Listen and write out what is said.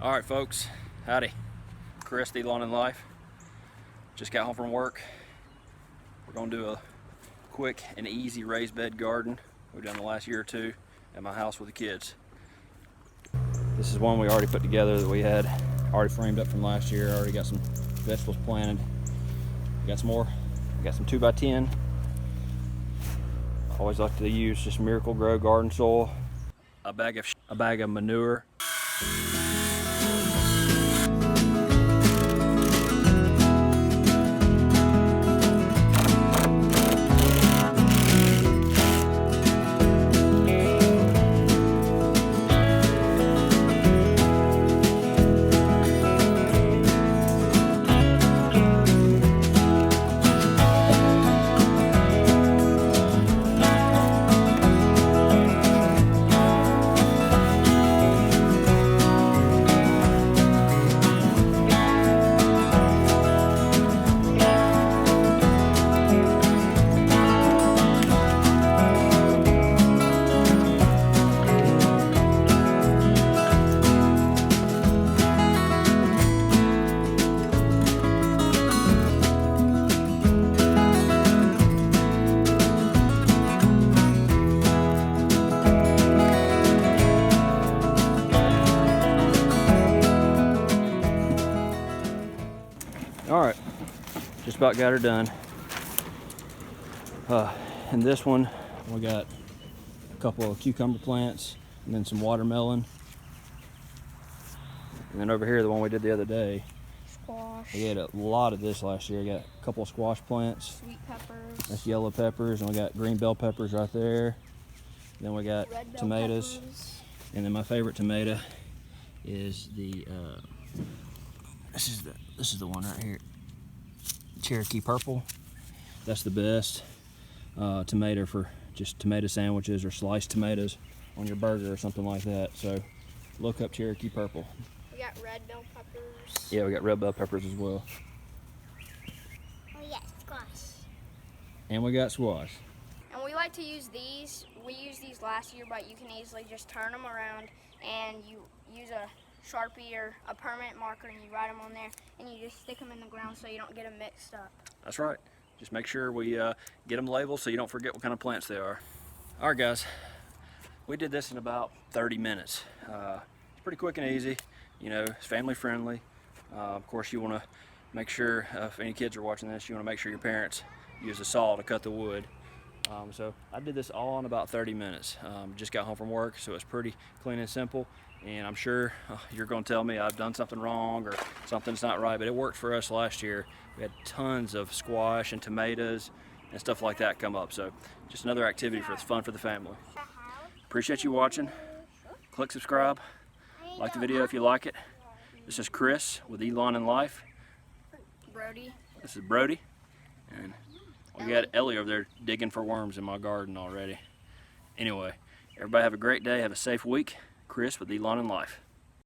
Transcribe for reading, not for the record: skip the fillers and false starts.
All right, folks, howdy. Chris, the Lawn and Life. Just got home from work. We're gonna do a quick and easy raised bed garden we've done the last year or two at my house with the kids. This is one we already put together that we had already framed up from last year. Already got some vegetables planted. We got some more. We got some 2x10. Always like to use just Miracle Grow garden soil. A bag of manure. All right, just about got her done. In this one, we got a couple of cucumber plants and then some watermelon. And then over here, the one we did the other day, squash. We had a lot of this last year. We got a couple of squash plants. Sweet peppers. That's yellow peppers, and we got green bell peppers right there. Then we got Red bell tomatoes. peppers. And then my favorite tomato is the this is the one right here, Cherokee Purple. That's the best tomato for just tomato sandwiches or sliced tomatoes on your burger or something like that. So look up Cherokee Purple. We got red bell peppers. Yeah, we got red bell peppers as well. Oh yeah, squash. And we got squash. And we like to use these. We used these last year, but you can easily just turn them around and you use a Sharpie or a permanent marker and you write them on there and you just stick them in the ground so you don't get them mixed up. That's right. Just make sure we get them labeled so you don't forget what kind of plants they are. All right, guys. We did this in about 30 minutes. It's pretty quick and easy. You know, it's family friendly. Of course, you want to make sure, if any kids are watching this, you want to make sure your parents use a saw to cut the wood. So I did this all in about 30 minutes. Just got home from work, so it's pretty clean and simple. And I'm sure you're going to tell me I've done something wrong or something's not right, but it worked for us last year. We had tons of squash and tomatoes and stuff like that come up. So just another activity for fun for the family. Appreciate you watching. Click subscribe. Like the video if you like it. This is Chris with Lawn and Life. Brody. This is Brody. And we got Ellie over there digging for worms in my garden already. Anyway, everybody have a great day. Have a safe week. Chris with Lawn and Life.